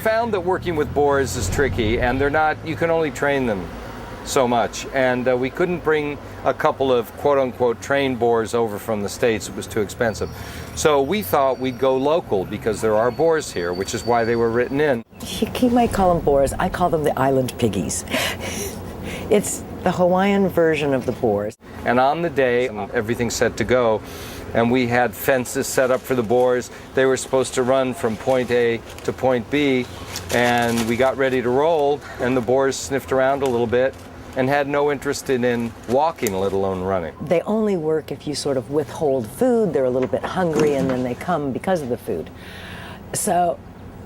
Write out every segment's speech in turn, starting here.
found that working with boars is tricky, and you can only train them so much. And we couldn't bring a couple of quote-unquote trained boars over from the States. It was too expensive. So we thought we'd go local because there are boars here, which is why they were written in. He might call them boars. I call them the island piggies. It's the Hawaiian version of the boars. And on the day, everything's set to go, and we had fences set up for the boars. They were supposed to run from point A to point B, and we got ready to roll, and the boars sniffed around a little bit and had no interest in walking, let alone running. They only work if you sort of withhold food. They're a little bit hungry, and then they come because of the food. So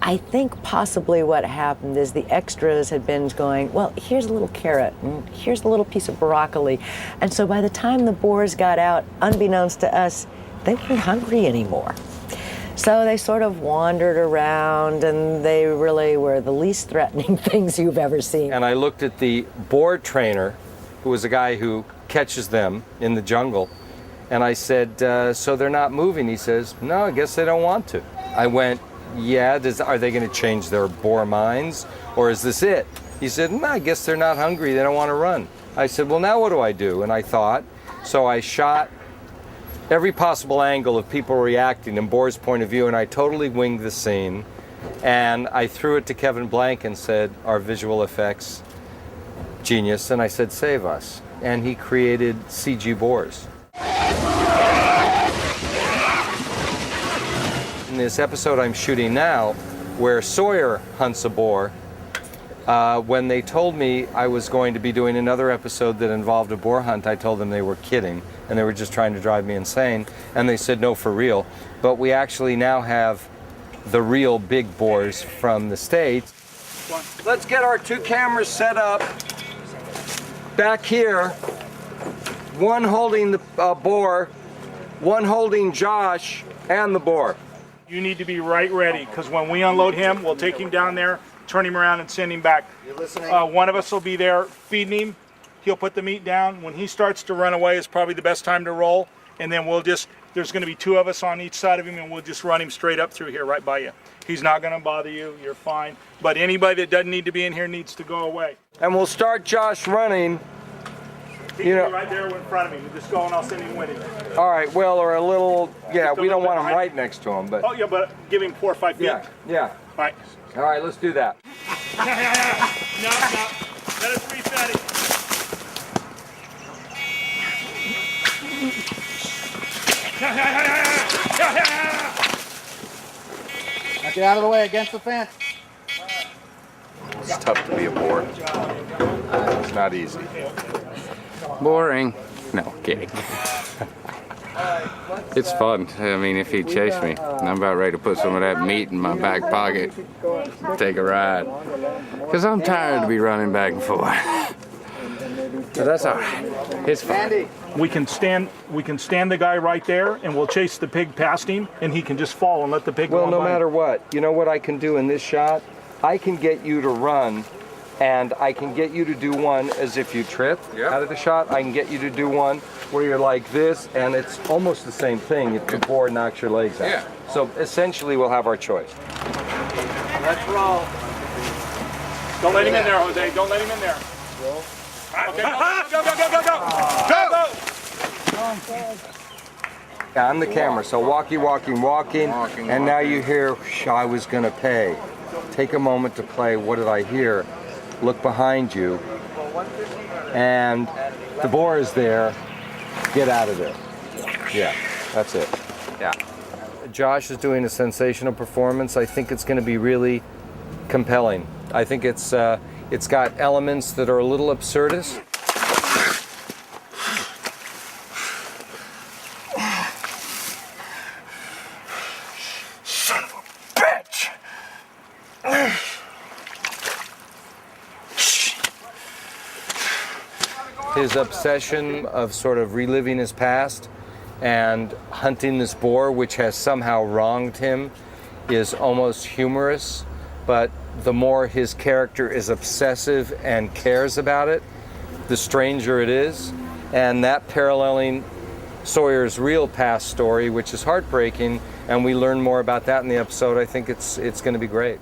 I think possibly what happened is the extras had been going, well, here's a little carrot, and here's a little piece of broccoli. And so by the time the boars got out, unbeknownst to us, they weren't hungry anymore. So they sort of wandered around, and they really were the least threatening things you've ever seen. And I looked at the boar trainer, who was a guy who catches them in the jungle, and I said, so they're not moving? He says, no, I guess they don't want to. I went, yeah, are they going to change their boar minds, or is this it? He said, no, I guess they're not hungry, they don't want to run. I said, well, now what do I do? And I thought, so I shot every possible angle of people reacting in Boar's point of view, and I totally winged the scene, and I threw it to Kevin Blank and said, our visual effects genius, and I said, save us. And he created CG Boars. In this episode I'm shooting now, where Sawyer hunts a boar, when they told me I was going to be doing another episode that involved a boar hunt, I told them they were kidding, and they were just trying to drive me insane, and they said no, for real. But we actually now have the real big boars from the States. Let's get our two cameras set up back here, one holding the boar, one holding Josh and the boar. You need to be right ready, because when we unload him, we'll take him down there, turn him around, and send him back. You listening? One of us will be there feeding him. He'll put the meat down. When he starts to run away is probably the best time to roll, and then there's going to be two of us on each side of him, and we'll just run him straight up through here right by you. He's not going to bother you. You're fine. But anybody that doesn't need to be in here needs to go away. And we'll start Josh running. He's right there in front of me. Just go and I'll send him with him. All right, well, or a little, yeah, we don't want him right next to him, but. Oh, yeah, but give him 4 or 5 feet. Yeah. All right. All right, let's do that. No. Let us reset it. Now get out of the way against the fence. It's tough to be a boar. It's not easy. Boring. No, kidding. It's fun. I mean, if he'd chase me, I'm about ready to put some of that meat in my back pocket, take a ride. Because I'm tired to be running back and forth. So that's all right. It's fun. We can stand the guy right there, and we'll chase the pig past him, and he can just fall and let the pig go on Well, no by. matter what, you know what I can do in this shot? I can get you to run, and I can get you to do one as if you trip out of the shot. I can get you to do one where you're like this, and it's almost the same thing if the boar knocks your legs out. Yeah. So essentially, we'll have our choice. Let's roll. Don't let him in there, Jose. Don't let him in there. Okay, go. Yeah, I'm the camera, so walking, and now you hear, I was gonna pay. Take a moment to play, what did I hear? Look behind you, and the boar is there, get out of there. Yeah, that's it. Yeah. Josh is doing a sensational performance. I think it's gonna be really compelling. I think it's got elements that are a little absurdist. Son of a bitch! His obsession of sort of reliving his past and hunting this boar, which has somehow wronged him, is almost humorous, but the more his character is obsessive and cares about it, the stranger it is. And that paralleling Sawyer's real past story, which is heartbreaking, and we learn more about that in the episode, I think it's going to be great.